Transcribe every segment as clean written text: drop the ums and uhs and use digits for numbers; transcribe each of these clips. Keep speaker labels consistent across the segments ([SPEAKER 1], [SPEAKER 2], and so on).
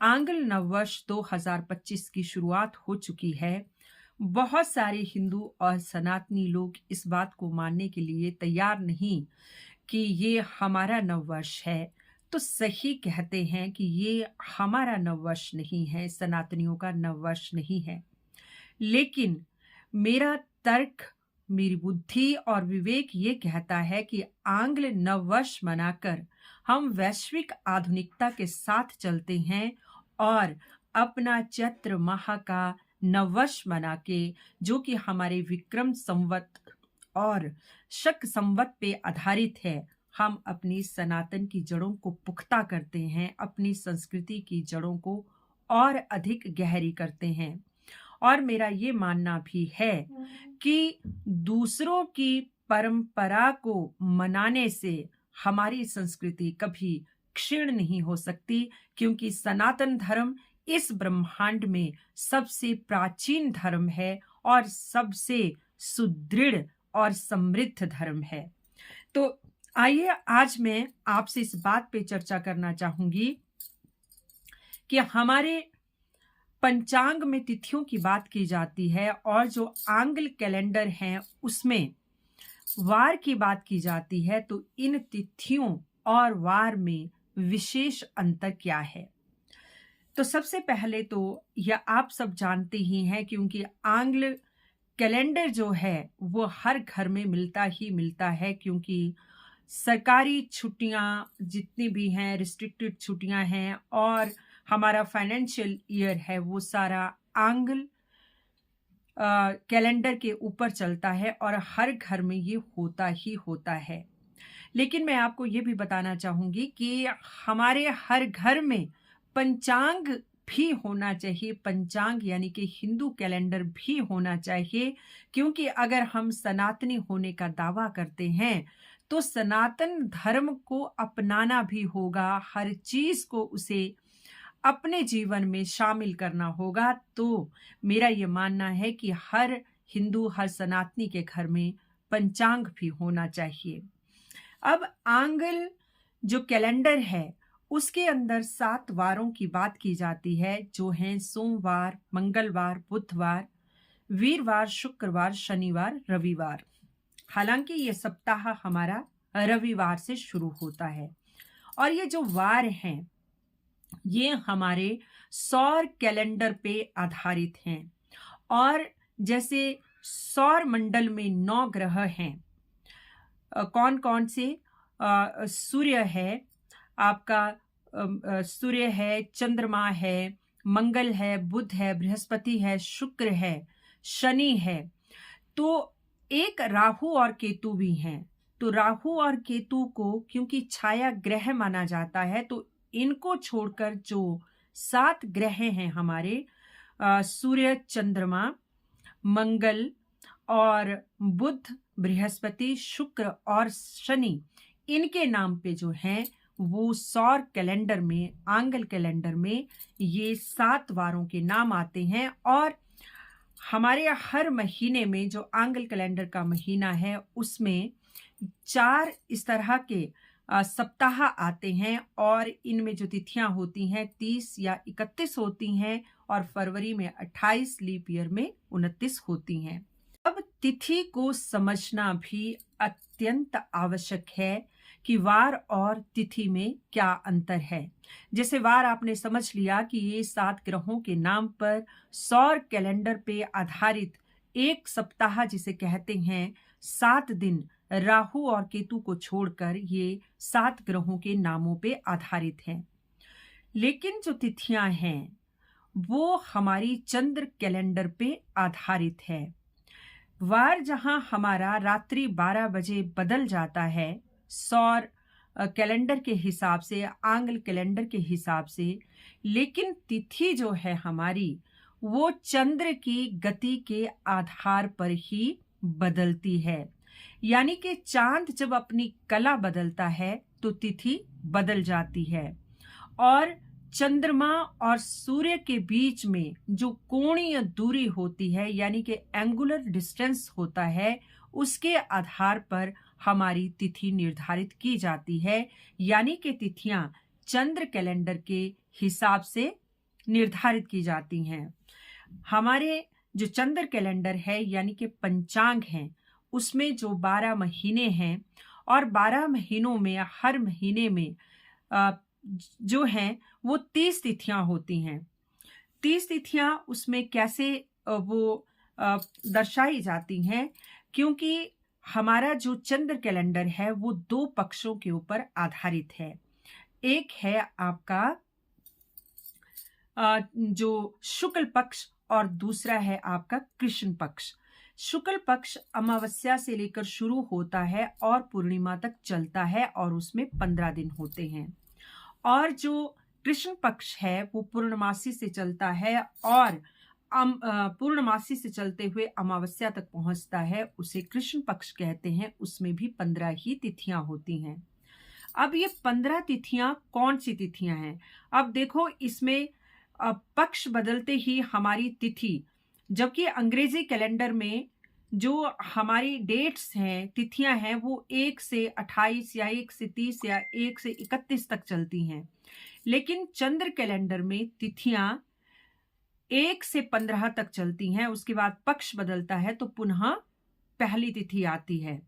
[SPEAKER 1] आंग्ल नववर्ष 2025 की शुरुआत हो चुकी है। बहुत सारे हिंदू और सनातनी लोग इस बात को मानने के लिए तैयार नहीं कि ये हमारा नववर्ष है। तो सही कहते हैं कि ये हमारा नववर्ष नहीं है, सनातनियों का नववर्ष नहीं है। लेकिन मेरा तर्क, मेरी बुद्धि और विवेक ये कहता है कि आंग्ल नववर्ष मनाकर हम वैश्विक आधुनिकता के साथ चलते हैं और अपना चैत्र माह का नववर्ष मना के, जो कि हमारे विक्रम संवत और शक संवत पे आधारित है, हम अपनी सनातन की जड़ों को पुख्ता करते हैं, अपनी संस्कृति की जड़ों को और अधिक गहरी करते हैं। और मेरा ये मानना भी है कि दूसरों की परंपरा को मनाने से हमारी संस्कृति कभी क्षीण नहीं हो सकती, क्योंकि सनातन धर्म इस ब्रह्मांड में सबसे प्राचीन धर्म है और सबसे सुदृढ़ और समृद्ध धर्म है। तो आइए आज मैं आपसे इस बात पे चर्चा करना चाहूंगी कि हमारे पंचांग में तिथियों की बात की जाती है और जो आंग्ल कैलेंडर हैं उसमें वार की बात की जाती है। तो इन तिथियों और वार में विशेष अंतर क्या है? तो सबसे पहले तो यह आप सब जानते ही हैं, क्योंकि आंग्ल कैलेंडर जो है वो हर घर में मिलता ही मिलता है, क्योंकि सरकारी छुट्टियां जितनी भी हैं, रिस्ट्रिक्टेड छुट्टियां हैं, और हमारा फाइनेंशियल ईयर है वो सारा आंग्ल कैलेंडर के ऊपर चलता है और हर घर में ये होता ही होता है। लेकिन मैं आपको ये भी बताना चाहूंगी कि हमारे हर घर में पंचांग भी होना चाहिए, पंचांग यानी कि हिंदू कैलेंडर भी होना चाहिए, क्योंकि अगर हम सनातनी होने का दावा करते हैं तो सनातन धर्म को अपनाना भी होगा, हर चीज को उसे अपने जीवन में शामिल करना होगा। तो मेरा ये मानना है कि हर हिंदू, हर सनातनी के घर में पंचांग भी होना चाहिए। अब आंग्ल जो कैलेंडर है उसके अंदर 7 वारों की बात की जाती है, जो हैं सोमवार, मंगलवार, बुधवार, वीरवार, शुक्रवार, शनिवार, रविवार। हालांकि ये सप्ताह हमारा रविवार से शुरू होता है और ये जो वार हैं ये हमारे सौर कैलेंडर पे आधारित हैं। और जैसे सौर मंडल में 9 ग्रह हैं, कौन कौन से? सूर्य है आपका, सूर्य है, चंद्रमा है, मंगल है, बुध है, बृहस्पति है, शुक्र है, शनि है। तो एक राहु और केतु भी हैं। तो राहु और केतु को क्योंकि छाया ग्रह माना जाता है, तो इनको छोड़कर जो 7 ग्रह हैं हमारे, सूर्य, चंद्रमा, मंगल और बुध, बृहस्पति, शुक्र और शनि, इनके नाम पे जो हैं वो सौर कैलेंडर में, आंग्ल कैलेंडर में ये 7 वारों के नाम आते हैं। और हमारे हर महीने में जो आंग्ल कैलेंडर का महीना है उसमें 4 इस तरह के सप्ताह आते हैं और इनमें जो तिथियां होती हैं 30 या 31 होती हैं और फरवरी में 28, लीप ईयर में 29 होती हैं। अब तिथि को समझना भी अत्यंत आवश्यक है कि वार और तिथि में क्या अंतर है। जैसे वार आपने समझ लिया कि ये 7 ग्रहों के नाम पर सौर कैलेंडर पे आधारित एक सप्ताह जिसे कहते हैं, 7 दिन राहु और केतु को छोड़कर ये 7 ग्रहों के नामों पे आधारित हैं। लेकिन जो तिथियां हैं वो हमारी चंद्र कैलेंडर पे आधारित है। वार जहां हमारा रात्रि 12 बजे बदल जाता है सौर कैलेंडर के हिसाब से, आंग्ल कैलेंडर के हिसाब से, लेकिन तिथि जो है हमारी वो चंद्र की गति के आधार पर ही बदलती है। यानी कि चांद जब अपनी कला बदलता है तो तिथि बदल जाती है। और चंद्रमा और सूर्य के बीच में जो कोणीय दूरी होती है, यानी कि एंगुलर डिस्टेंस होता है, उसके आधार पर हमारी तिथि निर्धारित की जाती है। यानी कि तिथियां चंद्र कैलेंडर के हिसाब से निर्धारित की जाती हैं। हमारे जो चंद्र कैलेंडर है यानी कि पंचांग है, उसमें जो 12 महीने हैं और 12 महीनों में हर महीने में अ, जो हैं वो 30 तिथियां होती हैं। 30 तिथियां उसमें कैसे वो दर्शाई जाती हैं, क्योंकि हमारा जो चंद्र कैलेंडर है वो 2 पक्षों के ऊपर आधारित है। एक है आपका जो शुक्ल पक्ष और दूसरा है आपका कृष्ण पक्ष। शुक्ल पक्ष अमावस्या से लेकर शुरू होता है और पूर्णिमा तक चलता है और उसमें 15 दिन होते हैं। और जो कृष्ण पक्ष है वो पूर्णमासी से चलता है और पूर्णमासी से चलते हुए अमावस्या तक पहुंचता है, उसे कृष्ण पक्ष कहते हैं। उसमें भी 15 ही तिथियां होती हैं। अब ये 15 तिथियां कौन सी तिथियां हैं? अब देखो, इसमें पक्ष बदलते ही हमारी तिथि, जबकि अंग्रेजी कैलेंडर में जो हमारी डेट्स हैं, तिथियां हैं, वो 1 से 28 या 1 से 30 या 1 से 31 तक चलती हैं। लेकिन चंद्र कैलेंडर में तिथियां 1 से 15 तक चलती हैं। उसके बाद पक्ष बदलता है तो पुनः पहली तिथि आती है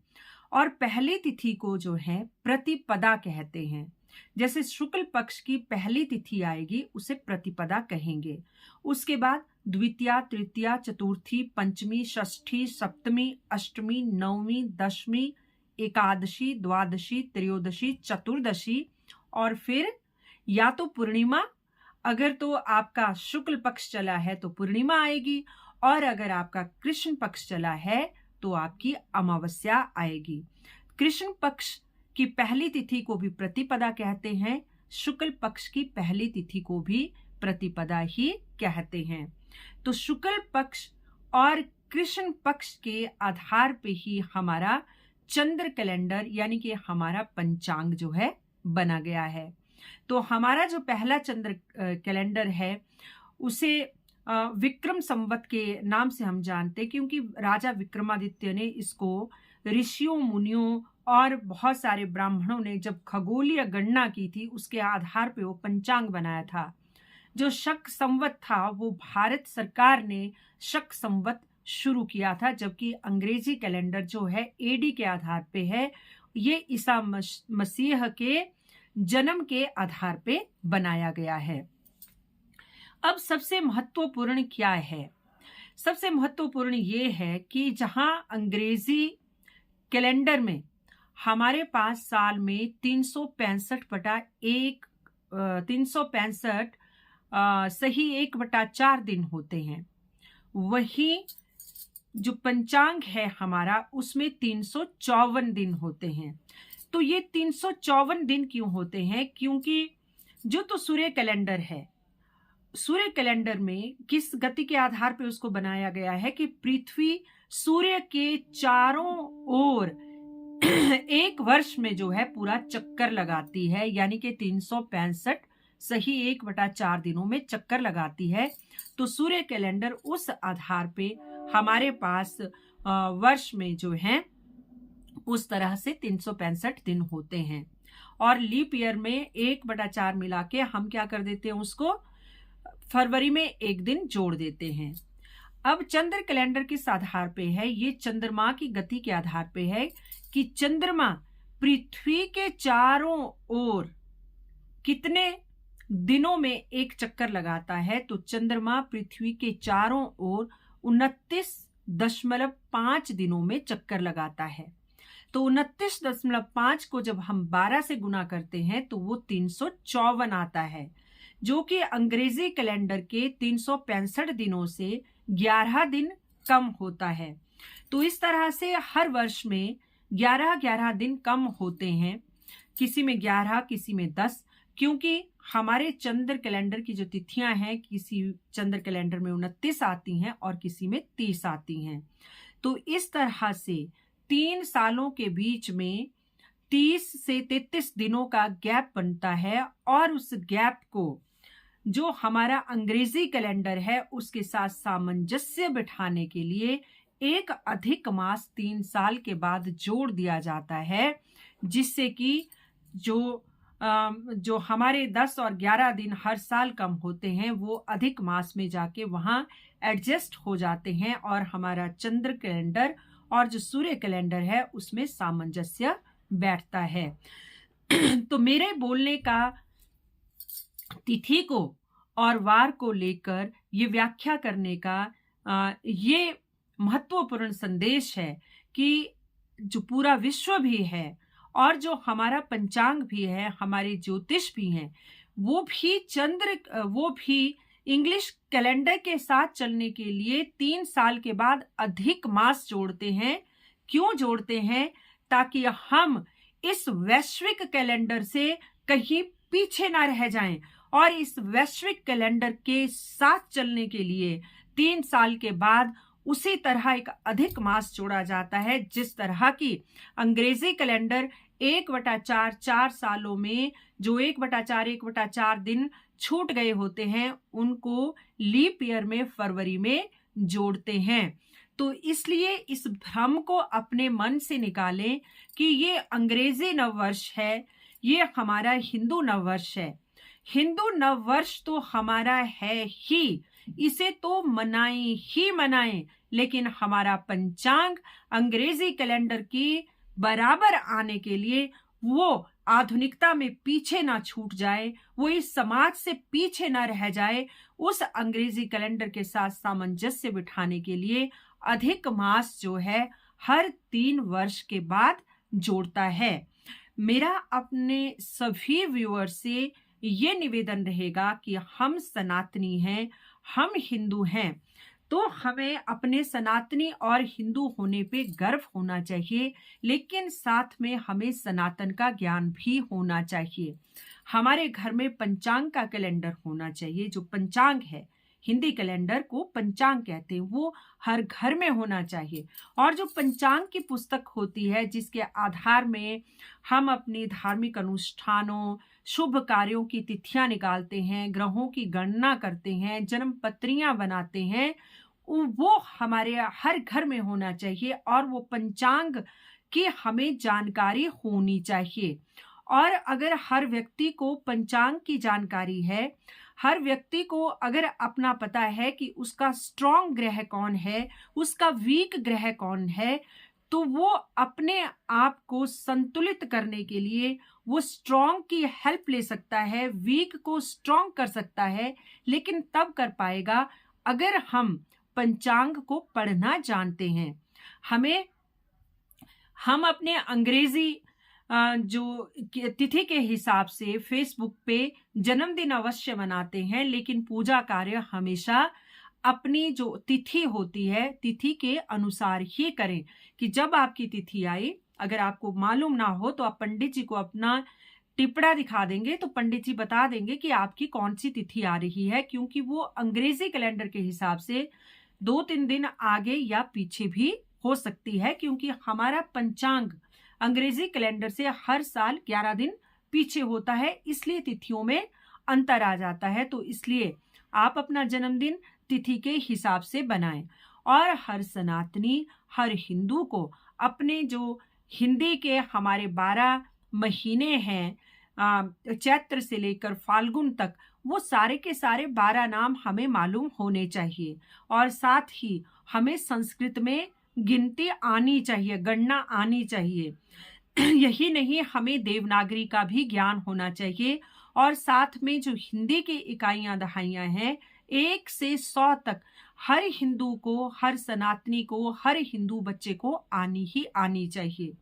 [SPEAKER 1] और पहली तिथि को जो है प्रतिपदा कहते हैं। जैसे शुक्ल पक्ष की पहली तिथि आएगी उसे प्रतिपदा कहेंगे। उसके बाद द्वितीया, तृतीया, चतुर्थी, पंचमी, षष्ठी, सप्तमी, अष्टमी, नवमी, दशमी, एकादशी, द्वादशी, त्रयोदशी, चतुर्दशी और फिर या तो पूर्णिमा, अगर तो आपका शुक्ल पक्ष चला है तो पूर्णिमा आएगी, और अगर आपका कृष्ण पक्ष चला है तो आपकी अमावस्या आएगी। कृष्ण पक्ष की पहली तिथि को भी प्रतिपदा कहते हैं, शुक्ल पक्ष की पहली तिथि को भी प्रतिपदा ही कहते हैं। तो शुक्ल पक्ष और कृष्ण पक्ष के आधार पे ही हमारा चंद्र कैलेंडर यानी कि हमारा पंचांग जो है बना गया है। तो हमारा जो पहला चंद्र कैलेंडर है उसे विक्रम संवत के नाम से हम जानते, क्योंकि राजा विक्रमादित्य ने इसको ऋषियों, मुनियों और बहुत सारे ब्राह्मणों ने जब खगोलीय गणना की थी उसके आधार पे वो पंचांग बनाया था। जो शक संवत था वो भारत सरकार ने शक संवत शुरू किया था, जबकि अंग्रेजी कैलेंडर जो है एडी के आधार पे है। ये ईसा मसीह के जन्म के आधार पे बनाया गया है। अब सबसे महत्वपूर्ण क्या है? सबसे महत्वपूर्ण ये है कि जहां अंग्रेजी कैलेंडर में हमारे पास साल में 365 सही 1/4 दिन होते हैं, वही जो पंचांग है हमारा उसमें 354 दिन होते हैं। तो ये 354 दिन क्यों होते हैं? क्योंकि जो तो सूर्य कैलेंडर है, सूर्य कैलेंडर में किस गति के आधार पे उसको बनाया गया है कि पृथ्वी सूर्य के चारों ओर एक वर्ष में जो है पूरा चक्कर लगाती है, यानी कि 365 सही 1/4 दिनों में चक्कर लगाती है। तो सूर्य कैलेंडर उस आधार पे हमारे पास वर्ष में जो है उस तरह से 365 दिन होते हैं। और लीप ईयर में 1/4 मिला के हम क्या कर देते हैं, उसको फरवरी में एक दिन जोड़ देते हैं। अब चंद्र कैलेंडर किस आधार पे है? ये चंद्रमा की गति के आधार पे है कि चंद्रमा पृथ्वी के चारों ओर कितने दिनों में एक चक्कर लगाता है। तो चंद्रमा पृथ्वी के चारों ओर 29.5 दिनों में चक्कर लगाता है। तो 29.5 को जब हम 12 से गुना करते हैं तो वो 354 आता है, जो कि अंग्रेजी कैलेंडर के 365 दिनों से 11 दिन कम होता है। तो इस तरह से हर वर्ष में 11-11 दिन कम होते हैं, किसी में 11, किसी में 10, क्योंकि हमारे चंद्र कैलेंडर की जो तिथियां हैं, किसी चंद्र कैलेंडर में 29 आती हैं और किसी में 30 आती हैं। तो इस तरह से 3 सालों के बीच में 30 से 33 दिनों का गैप बनता है, और उस गैप को जो हमारा अंग्रेजी कैलेंडर है उसके साथ सामंजस्य बिठाने के लिए एक अधिक मास 3 साल के बाद जोड़ दिया जाता है, जिससे कि जो जो हमारे 10 और 11 दिन हर साल कम होते हैं वो अधिक मास में जाके वहाँ एडजस्ट हो जाते हैं और हमारा चंद्र कैलेंडर और जो सूर्य कैलेंडर है उसमें सामंजस्य बैठता है। तो मेरे बोलने का तिथि को और वार को लेकर ये व्याख्या करने का ये महत्वपूर्ण संदेश है कि जो पूरा विश्व भी है और जो हमारा पंचांग भी है, हमारे ज्योतिष भी हैं, वो भी इंग्लिश कैलेंडर के साथ चलने के लिए 3 साल के बाद अधिक मास जोड़ते हैं। क्यों जोड़ते हैं? ताकि हम इस वैश्विक कैलेंडर से कहीं पीछे ना रह जाएं और इस वैश्विक कैलेंडर के साथ चलने के लिए 3 साल के बाद उसी तरह एक अधिक मास जोड़ा जाता है जिस तरह की अंग्रेजी कैलेंडर 1/4 4 सालों में जो 1/4 दिन छूट गए होते हैं उनको लीप ईयर में फरवरी में जोड़ते हैं। तो इसलिए इस भ्रम को अपने मन से निकालें कि ये अंग्रेजी नववर्ष है, ये हमारा हिंदू नववर्ष है। हिंदू नववर्ष तो हमारा है ही, इसे तो मनाएं ही मनाएं, लेकिन हमारा पंचांग अंग्रेजी कैलेंडर की बराबर आने के लिए वो आधुनिकता में पीछे ना छूट जाए, वो इस समाज से पीछे ना रह जाए, उस अंग्रेजी कैलेंडर के साथ सामंजस्य बिठाने के लिए अधिक मास जो है हर 3 वर्ष के बाद जोड़ता है। मेरा अपने सभी व्यूअर से ये निवेदन रहेगा कि हम सनातनी हैं, हम हिंदू हैं, तो हमें अपने सनातनी और हिंदू होने पे गर्व होना चाहिए, लेकिन साथ में हमें सनातन का ज्ञान भी होना चाहिए। हमारे घर में पंचांग का कैलेंडर होना चाहिए। जो पंचांग है, हिंदी कैलेंडर को पंचांग कहते हैं, वो हर घर में होना चाहिए। और जो पंचांग की पुस्तक होती है जिसके आधार में हम अपने धार्मिक अनुष्ठानों, शुभ कार्यों की तिथियां निकालते हैं, ग्रहों की गणना करते हैं, जन्म पत्रियां बनाते हैं, वो हमारे हर घर में होना चाहिए और वो पंचांग की हमें जानकारी होनी चाहिए। और अगर हर व्यक्ति को पंचांग की जानकारी है, हर व्यक्ति को अगर अपना पता है कि उसका स्ट्रॉन्ग ग्रह कौन है, उसका वीक ग्रह कौन है, तो वो अपने आप को संतुलित करने के लिए वो स्ट्रॉन्ग की हेल्प ले सकता है, वीक को स्ट्रॉन्ग कर सकता है, लेकिन तब कर पाएगा अगर हम पंचांग को पढ़ना जानते हैं। हम अपने अंग्रेजी जो तिथि के हिसाब से फेसबुक पे जन्मदिन अवश्य मनाते हैं, लेकिन पूजा कार्य हमेशा अपनी जो तिथि होती है तिथि के अनुसार ही करें। कि जब आपकी तिथि आई, अगर आपको मालूम ना हो तो आप पंडित जी को अपना टिपड़ा दिखा देंगे तो पंडित जी बता देंगे कि आपकी कौन सी तिथि आ रही है, क्योंकि वो अंग्रेजी कैलेंडर के हिसाब से 2-3 दिन आगे या पीछे भी हो सकती है, क्योंकि हमारा पंचांग अंग्रेजी कैलेंडर से हर साल 11 दिन पीछे होता है, इसलिए तिथियों में अंतर आ जाता है। तो इसलिए आप अपना जन्मदिन तिथि के हिसाब से बनाएं। और हर सनातनी, हर हिंदू को अपने जो हिंदी के हमारे 12 महीने हैं, चैत्र से लेकर फाल्गुन तक, वो सारे के सारे 12 नाम हमें मालूम होने चाहिए। और साथ ही हमें संस्कृत में गिनती आनी चाहिए, गणना आनी चाहिए। यही नहीं, हमें देवनागरी का भी ज्ञान होना चाहिए। और साथ में जो हिंदी की इकाइयां दहाइयां हैं 1 से 100 तक हर हिंदू को, हर सनातनी को, हर हिंदू बच्चे को आनी ही आनी चाहिए।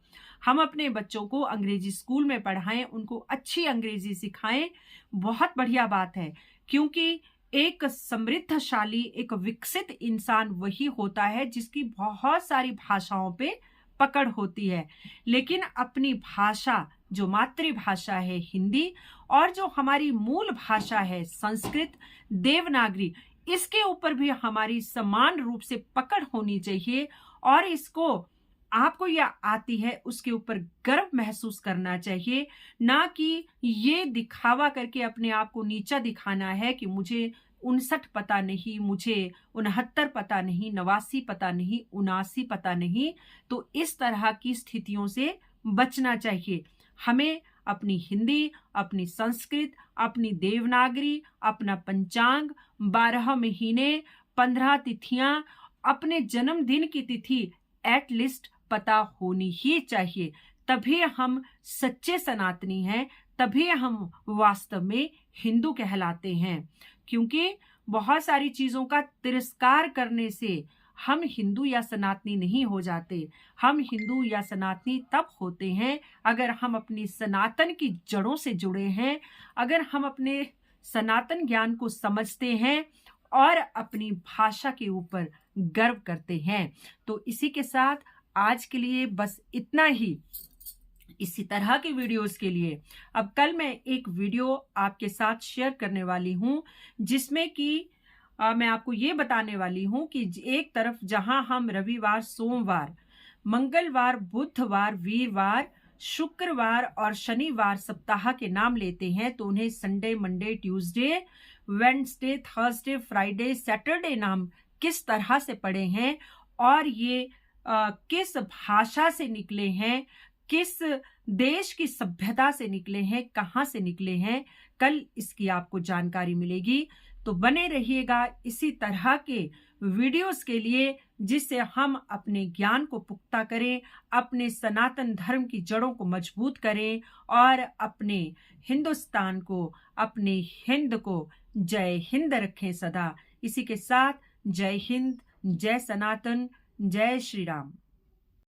[SPEAKER 1] हम अपने बच्चों को अंग्रेजी स्कूल में पढ़ाएं, उनको अच्छी अंग्रेजी सिखाएं, बहुत बढ़िया बात है, क्योंकि एक समृद्धशाली, एक विकसित इंसान वही होता है जिसकी बहुत सारी भाषाओं पे पकड़ होती है। लेकिन अपनी भाषा, जो मातृभाषा है हिंदी, और जो हमारी मूल भाषा है संस्कृत, देवनागरी, इसके ऊपर भी हमारी समान रूप से पकड़ होनी चाहिए। और इसको आपको यह आती है उसके ऊपर गर्व महसूस करना चाहिए, ना कि ये दिखावा करके अपने आप को नीचा दिखाना है कि मुझे 59 पता नहीं, मुझे 69 पता नहीं, 89 पता नहीं, 79 पता नहीं। तो इस तरह की स्थितियों से बचना चाहिए। हमें अपनी हिंदी, अपनी संस्कृत, अपनी देवनागरी, अपना पंचांग, 12 महीने, 15 तिथियां, अपने जन्मदिन की तिथि एटलीस्ट पता होनी ही चाहिए। तभी हम सच्चे सनातनी हैं, तभी हम वास्तव में हिंदू कहलाते हैं। क्योंकि बहुत सारी चीजों का तिरस्कार करने से हम हिंदू या सनातनी नहीं हो जाते। हम हिंदू या सनातनी तब होते हैं अगर हम अपनी सनातन की जड़ों से जुड़े हैं, अगर हम अपने सनातन ज्ञान को समझते हैं और अपनी भाषा के ऊपर गर्व करते हैं। तो इसी के साथ आज के लिए बस इतना ही। इसी तरह की वीडियोस के लिए अब कल मैं एक वीडियो आपके साथ शेयर करने वाली हूं, जिसमें कि मैं आपको ये बताने वाली हूं कि एक तरफ जहां हम रविवार, सोमवार, मंगलवार, बुधवार, वीरवार, शुक्रवार और शनिवार सप्ताह के नाम लेते हैं, तो उन्हें Sunday, Monday, Tuesday, Wednesday, Thursday, Friday, Saturday नाम किस तरह से पड़े हैं और ये किस भाषा से निकले हैं, किस देश की सभ्यता से निकले हैं, कहाँ से निकले हैं, कल इसकी आपको जानकारी मिलेगी। तो बने रहिएगा इसी तरह के वीडियोस के लिए, जिससे हम अपने ज्ञान को पुख्ता करें, अपने सनातन धर्म की जड़ों को मजबूत करें और अपने हिंदुस्तान को, अपने हिंद को जय हिंद रखें सदा। इसी के साथ जय हिंद, जय सनातन, जय श्री राम।